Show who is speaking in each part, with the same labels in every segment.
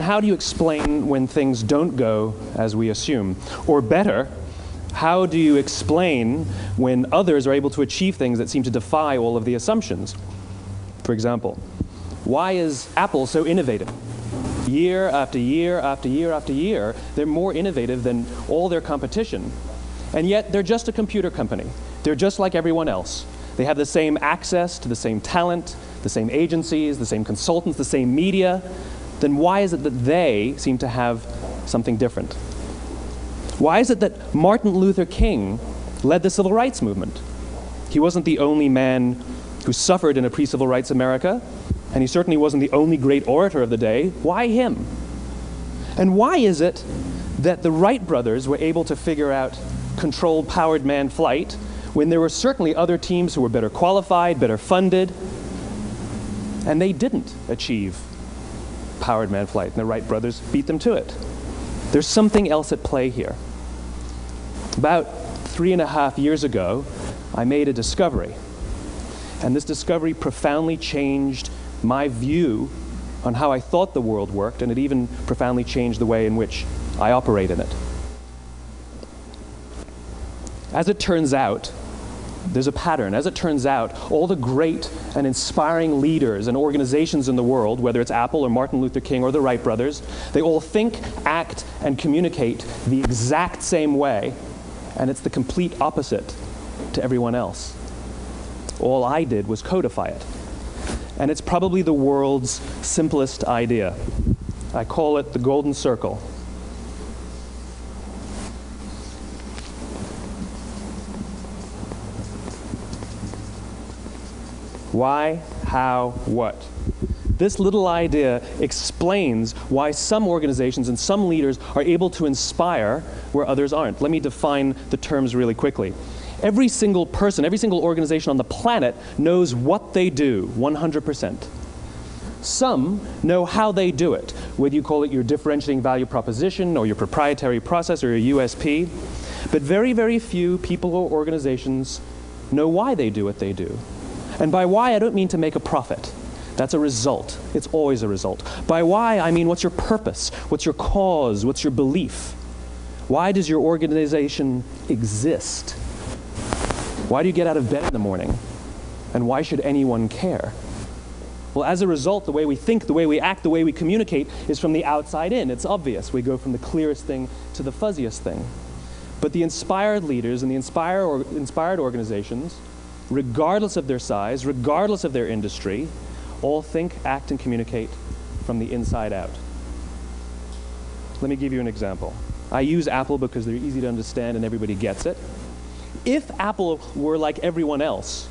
Speaker 1: how do you explain when things don't go as we assume? Or better, how do you explain when others are able to achieve things that seem to defy all of the assumptions? For example, why is Apple so innovative? Year after year after year after year, they're more innovative than all their competition. And yet, they're just a computer company. They're just like everyone else. They have the same access to the same talent, the same agencies, the same consultants, the same media. Then why is it that they seem to have something different? Why is it that Martin Luther King led the civil rights movement? He wasn't the only man who suffered in a pre-civil rights America, and he certainly wasn't the only great orator of the day. Why him? And why is it that the Wright brothers were able to figure out controlled powered manned flight when there were certainly other teams who were better qualified, better funded, and they didn't achieve powered manned flight, and the Wright brothers beat them to it? There's something else at play here. About 3.5 years ago, I made a discovery, and this discovery profoundly changed my view on how I thought the world worked, and it even profoundly changed the way in which I operate in it. As it turns out, there's a pattern. As it turns out, all the great and inspiring leaders and organizations in the world, whether it's Apple or Martin Luther King or the Wright brothers, they all think, act, and communicate the exact same way, and it's the complete opposite to everyone else. All I did was codify it. And it's probably the world's simplest idea. I call it the golden circle. Why, how, what? This little idea explains why some organizations and some leaders are able to inspire where others aren't. Let me define the terms really quickly. Every single person, every single organization on the planet knows what they do, 100%. Some know how they do it, whether you call it your differentiating value proposition or your proprietary process or your USP. But very, very few people or organizations know why they do what they do. And by why, I don't mean to make a profit. That's a result. It's always a result. By why, I mean what's your purpose? What's your cause? What's your belief? Why does your organization exist? Why do you get out of bed in the morning? And why should anyone care? Well, as a result, the way we think, the way we act, the way we communicate is from the outside in. It's obvious. We go from the clearest thing to the fuzziest thing. But the inspired leaders and the inspired organizations, regardless of their size, regardless of their industry, all think, act, and communicate from the inside out. Let me give you an example. I use Apple because they're easy to understand and everybody gets it. If Apple were like everyone else,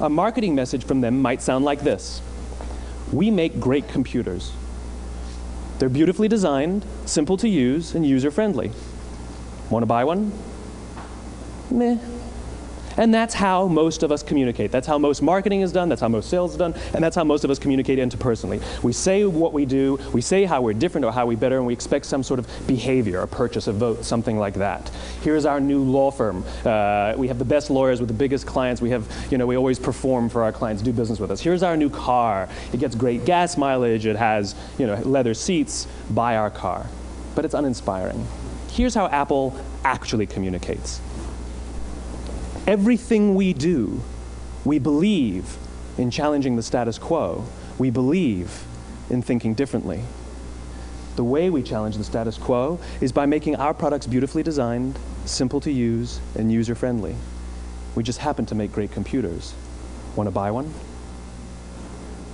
Speaker 1: a marketing message from them might sound like this. We make great computers. They're beautifully designed, simple to use, and user-friendly. Want to buy one? Meh. And that's how most of us communicate. That's how most marketing is done, that's how most sales is done, and that's how most of us communicate interpersonally. We say what we do, we say how we're different or how we're better, and we expect some sort of behavior, a purchase, a vote, something like that. Here's our new law firm. We have the best lawyers with the biggest clients. We have, we always perform for our clients, do business with us. Here's our new car. It gets great gas mileage. It has, leather seats. Buy our car. But it's uninspiring. Here's how Apple actually communicates. Everything we do, we believe in challenging the status quo. We believe in thinking differently. The way we challenge the status quo is by making our products beautifully designed, simple to use, and user-friendly. We just happen to make great computers. Want to buy one?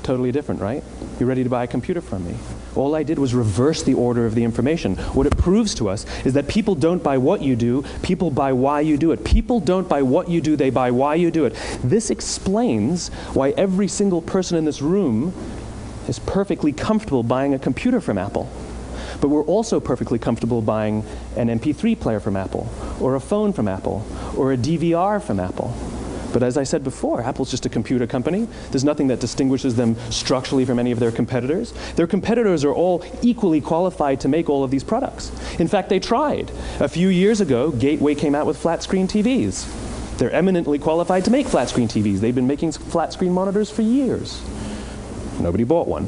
Speaker 1: Totally different, right? You're ready to buy a computer from me. All I did was reverse the order of the information. What it proves to us is that people don't buy what you do, people buy why you do it. People don't buy what you do, they buy why you do it. This explains why every single person in this room is perfectly comfortable buying a computer from Apple. But we're also perfectly comfortable buying an MP3 player from Apple, or a phone from Apple, or a DVR from Apple. But as I said before, Apple's just a computer company. There's nothing that distinguishes them structurally from any of their competitors. Their competitors are all equally qualified to make all of these products. In fact, they tried. A few years ago, Gateway came out with flat-screen TVs. They're eminently qualified to make flat-screen TVs. They've been making flat-screen monitors for years. Nobody bought one.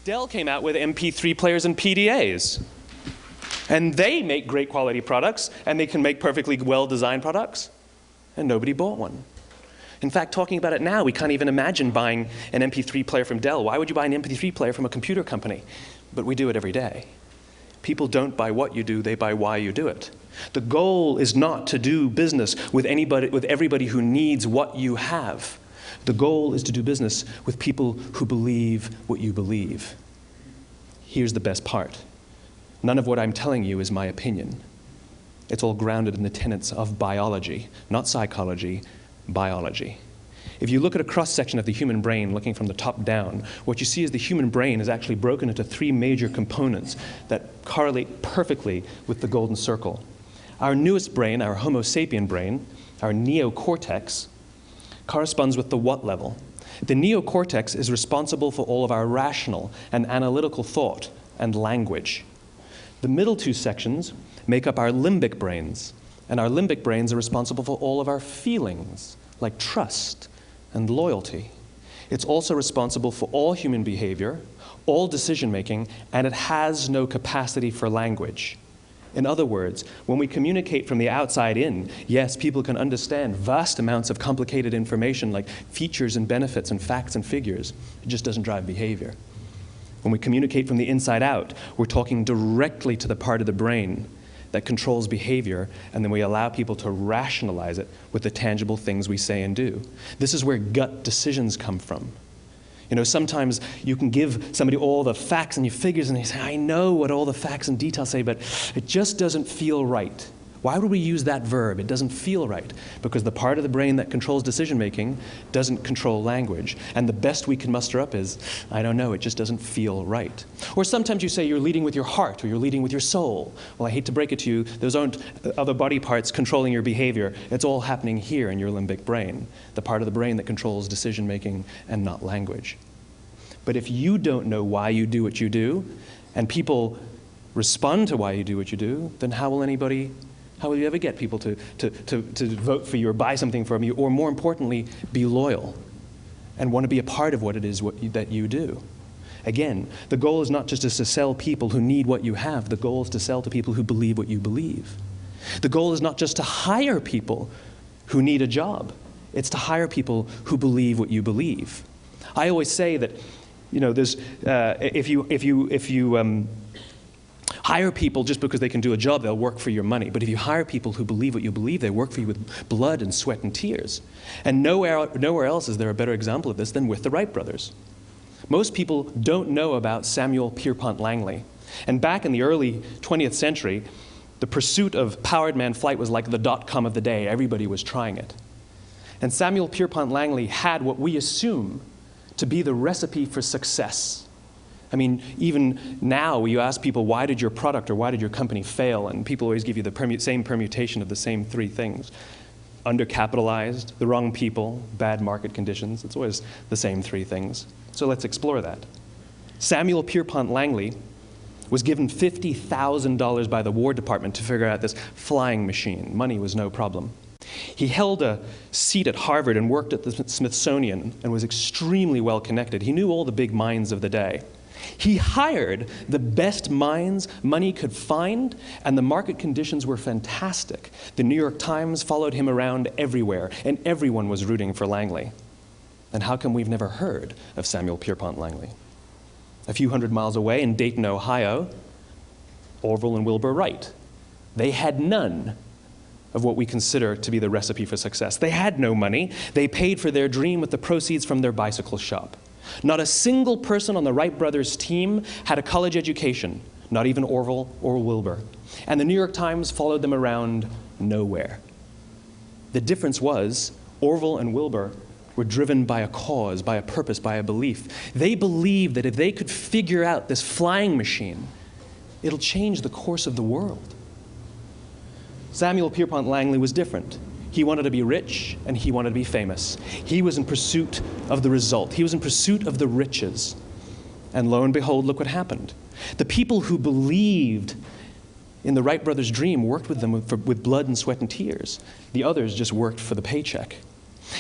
Speaker 1: Dell came out with MP3 players and PDAs. And they make great quality products, and they can make perfectly well-designed products, and nobody bought one. In fact, talking about it now, we can't even imagine buying an MP3 player from Dell. Why would you buy an MP3 player from a computer company? But we do it every day. People don't buy what you do, they buy why you do it. The goal is not to do business with everybody who needs what you have. The goal is to do business with people who believe what you believe. Here's the best part. None of what I'm telling you is my opinion. It's all grounded in the tenets of biology, not psychology, biology. If you look at a cross-section of the human brain, looking from the top down, what you see is the human brain is actually broken into 3 major components that correlate perfectly with the golden circle. Our newest brain, our Homo sapien brain, our neocortex, corresponds with the what level. The neocortex is responsible for all of our rational and analytical thought and language. The middle 2 sections make up our limbic brains, and our limbic brains are responsible for all of our feelings, like trust and loyalty. It's also responsible for all human behavior, all decision-making, and it has no capacity for language. In other words, when we communicate from the outside in, yes, people can understand vast amounts of complicated information like features and benefits and facts and figures. It just doesn't drive behavior. When we communicate from the inside out, we're talking directly to the part of the brain that controls behavior, and then we allow people to rationalize it with the tangible things we say and do. This is where gut decisions come from. You know, sometimes you can give somebody all the facts and your figures, and they say, I know what all the facts and details say, but it just doesn't feel right. Why would we use that verb? It doesn't feel right. Because the part of the brain that controls decision-making doesn't control language. And the best we can muster up is, I don't know, it just doesn't feel right. Or sometimes you say you're leading with your heart, or you're leading with your soul. Well, I hate to break it to you, those aren't other body parts controlling your behavior. It's all happening here in your limbic brain, the part of the brain that controls decision-making and not language. But if you don't know why you do what you do, and people respond to why you do what you do, then how will you ever get people to vote for you or buy something from you, or more importantly, be loyal and want to be a part of what it is that you do? Again, the goal is not just to sell people who need what you have. The goal is to sell to people who believe what you believe. The goal is not just to hire people who need a job. It's to hire people who believe what you believe. I always say that, you know, there's, if you hire people just because they can do a job, they'll work for your money. But if you hire people who believe what you believe, they work for you with blood and sweat and tears. And nowhere else is there a better example of this than with the Wright brothers. Most people don't know about Samuel Pierpont Langley. And back in the early 20th century, the pursuit of powered man flight was like the dot-com of the day. Everybody was trying it. And Samuel Pierpont Langley had what we assume to be the recipe for success. I mean, even now, you ask people, why did your product or why did your company fail? And people always give you the same permutation of the same 3 things. Undercapitalized, the wrong people, bad market conditions. It's always the same 3 things. So let's explore that. Samuel Pierpont Langley was given $50,000 by the War Department to figure out this flying machine. Money was no problem. He held a seat at Harvard and worked at the Smithsonian and was extremely well connected. He knew all the big minds of the day. He hired the best minds money could find, and the market conditions were fantastic. The New York Times followed him around everywhere, and everyone was rooting for Langley. And how come we've never heard of Samuel Pierpont Langley? A few hundred miles away in Dayton, Ohio, Orville and Wilbur Wright. They had none of what we consider to be the recipe for success. They had no money. They paid for their dream with the proceeds from their bicycle shop. Not a single person on the Wright brothers' team had a college education, not even Orville or Wilbur. And the New York Times followed them around nowhere. The difference was Orville and Wilbur were driven by a cause, by a purpose, by a belief. They believed that if they could figure out this flying machine, it'll change the course of the world. Samuel Pierpont Langley was different. He wanted to be rich, and he wanted to be famous. He was in pursuit of the result. He was in pursuit of the riches. And lo and behold, look what happened. The people who believed in the Wright brothers' dream worked with them with blood and sweat and tears. The others just worked for the paycheck.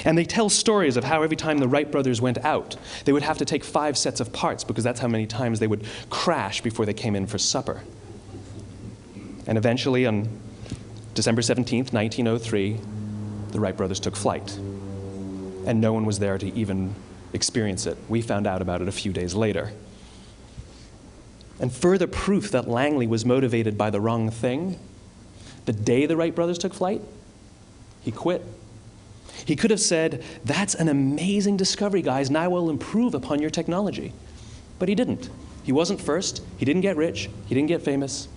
Speaker 1: And they tell stories of how every time the Wright brothers went out, they would have to take 5 sets of parts because that's how many times they would crash before they came in for supper. And eventually, on December 17th, 1903, the Wright brothers took flight. And no one was there to even experience it. We found out about it a few days later. And further proof that Langley was motivated by the wrong thing, the day the Wright brothers took flight, he quit. He could have said, "That's an amazing discovery, guys, and I will improve upon your technology." But he didn't. He wasn't first. He didn't get rich. He didn't get famous.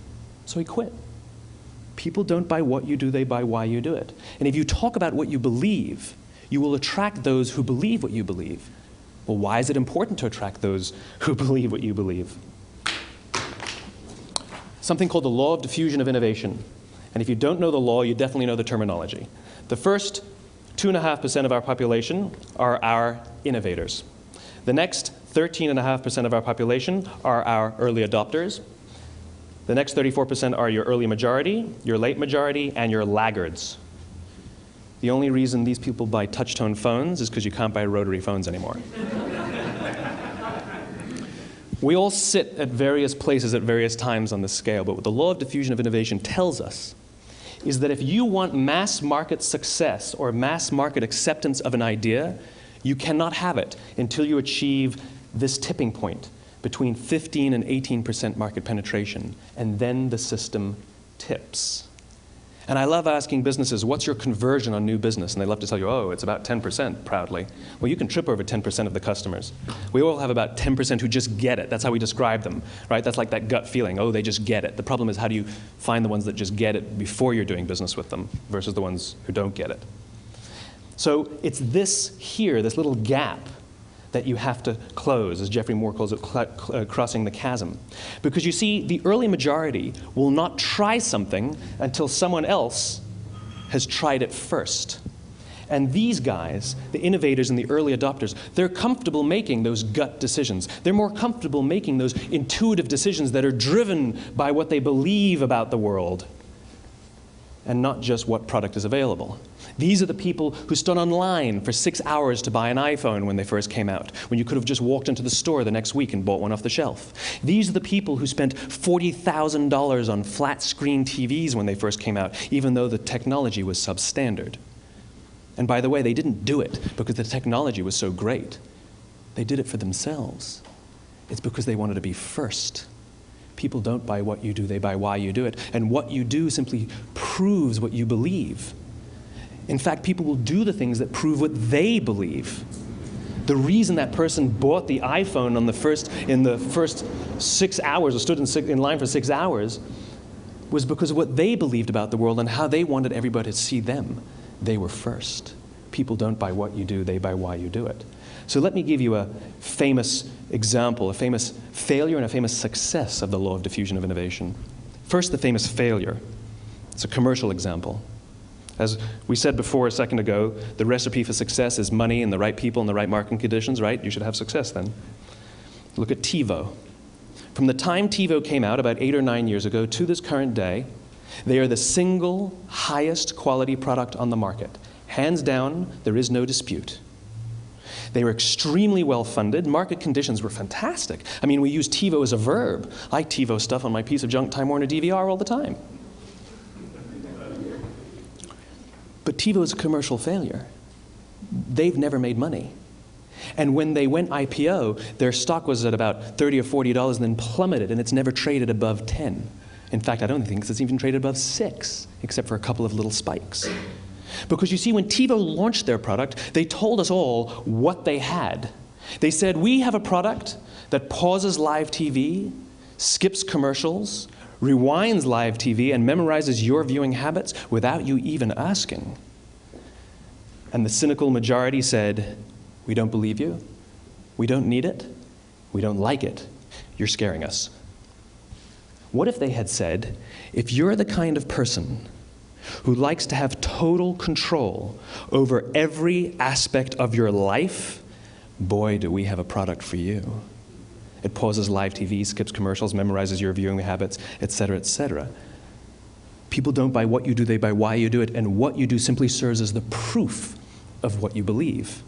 Speaker 1: So he quit. People don't buy what you do, they buy why you do it. And if you talk about what you believe, you will attract those who believe what you believe. Well, why is it important to attract those who believe what you believe? Something called the law of diffusion of innovation. And if you don't know the law, you definitely know the terminology. The first 2.5% of our population are our innovators. The next 13.5% of our population are our early adopters. The next 34% are your early majority, your late majority, and your laggards. The only reason these people buy touch-tone phones is because you can't buy rotary phones anymore. We all sit at various places at various times on the scale, but what the law of diffusion of innovation tells us is that if you want mass market success or mass market acceptance of an idea, you cannot have it until you achieve this tipping point between 15 and 18% market penetration, and then the system tips. And I love asking businesses, what's your conversion on new business? And they love to tell you, oh, it's about 10%, proudly. Well, you can trip over 10% of the customers. We all have about 10% who just get it. That's how we describe them, right? That's like that gut feeling, oh, they just get it. The problem is, how do you find the ones that just get it before you're doing business with them versus the ones who don't get it? So it's this here, this little gap, that you have to close, as Geoffrey Moore calls it, crossing the chasm. Because you see, the early majority will not try something until someone else has tried it first. And these guys, the innovators and the early adopters, they're comfortable making those gut decisions. They're more comfortable making those intuitive decisions that are driven by what they believe about the world, and not just what product is available. These are the people who stood online for 6 hours to buy an iPhone when they first came out, when you could have just walked into the store the next week and bought one off the shelf. These are the people who spent $40,000 on flat-screen TVs when they first came out, even though the technology was substandard. And by the way, they didn't do it because the technology was so great. They did it for themselves. It's because they wanted to be first. People don't buy what you do, they buy why you do it. And what you do simply proves what you believe. In fact, people will do the things that prove what they believe. The reason that person bought the iPhone in the first 6 hours, or stood in line for 6 hours, was because of what they believed about the world and how they wanted everybody to see them. They were first. People don't buy what you do, they buy why you do it. So let me give you a famous example, a famous failure and a famous success of the law of diffusion of innovation. First, the famous failure. It's a commercial example. As we said before a second ago, the recipe for success is money and the right people and the right marketing conditions, right? You should have success then. Look at TiVo. From the time TiVo came out about 8 or 9 years ago to this current day, they are the single highest quality product on the market. Hands down, there is no dispute. They were extremely well funded. Market conditions were fantastic. I mean, we use TiVo as a verb. I TiVo stuff on my piece of junk Time Warner DVR all the time. But TiVo is a commercial failure. They've never made money. And when they went IPO, their stock was at about $30 or $40 and then plummeted, and it's never traded above 10. In fact, I don't think it's even traded above 6, except for a couple of little spikes. Because you see, when TiVo launched their product, they told us all what they had. They said, we have a product that pauses live TV, skips commercials, rewinds live TV, and memorizes your viewing habits without you even asking. And the cynical majority said, we don't believe you, we don't need it, we don't like it, you're scaring us. What if they had said, if you're the kind of person who likes to have total control over every aspect of your life, boy, do we have a product for you. It pauses live TV, skips commercials, memorizes your viewing habits, etc., etc. People don't buy what you do, they buy why you do it, and what you do simply serves as the proof of what you believe.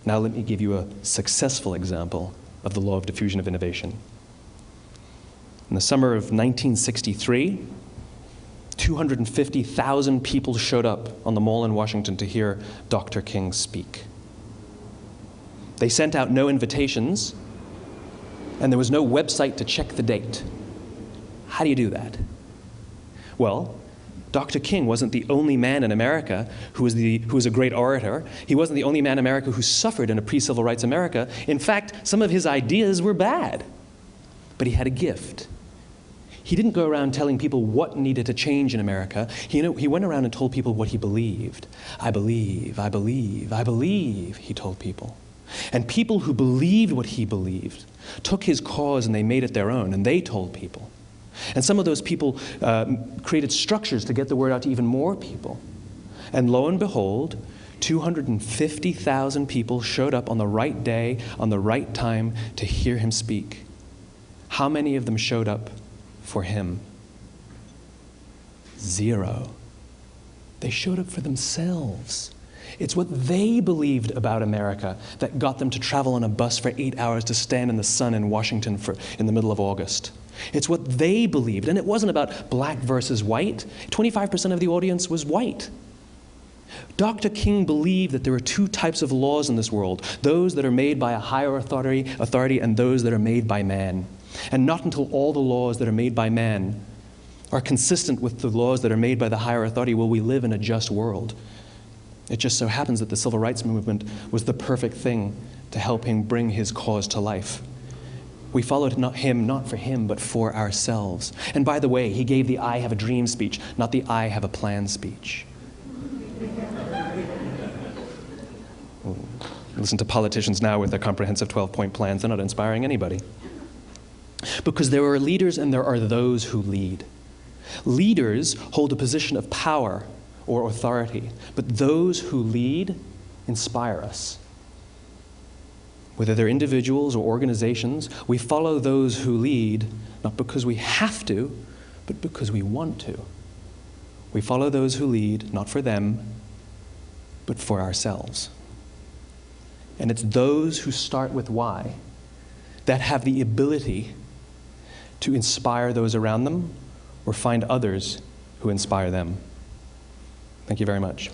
Speaker 1: Now let me give you a successful example of the law of diffusion of innovation. In the summer of 1963, 250,000 people showed up on the Mall in Washington to hear Dr. King speak. They sent out no invitations, and there was no website to check the date. How do you do that? Well, Dr. King wasn't the only man in America who was a great orator. He wasn't the only man in America who suffered in a pre-civil rights America. In fact, some of his ideas were bad. But he had a gift. He didn't go around telling people what needed to change in America. He went around and told people what he believed. I believe, I believe, I believe, he told people. And people who believed what he believed took his cause and they made it their own, and they told people. And some of those people created structures to get the word out to even more people. And lo and behold, 250,000 people showed up on the right day, on the right time to hear him speak. How many of them showed up for him? 0. They showed up for themselves. It's what they believed about America that got them to travel on a bus for 8 hours to stand in the sun in Washington in the middle of August. It's what they believed, and it wasn't about black versus white. 25% of the audience was white. Dr. King believed that there are 2 types of laws in this world, those that are made by a higher authority and those that are made by man. And not until all the laws that are made by man are consistent with the laws that are made by the higher authority will we live in a just world. It just so happens that the civil rights movement was the perfect thing to help him bring his cause to life. We followed him not for him, but for ourselves. And by the way, he gave the I have a dream speech, not the I have a plan speech. Listen to politicians now with their comprehensive 12-point plans. They're not inspiring anybody. Because there are leaders and there are those who lead. Leaders hold a position of power or authority, but those who lead inspire us. Whether they're individuals or organizations, we follow those who lead, not because we have to, but because we want to. We follow those who lead, not for them, but for ourselves. And it's those who start with why that have the ability to inspire those around them or find others who inspire them. Thank you very much.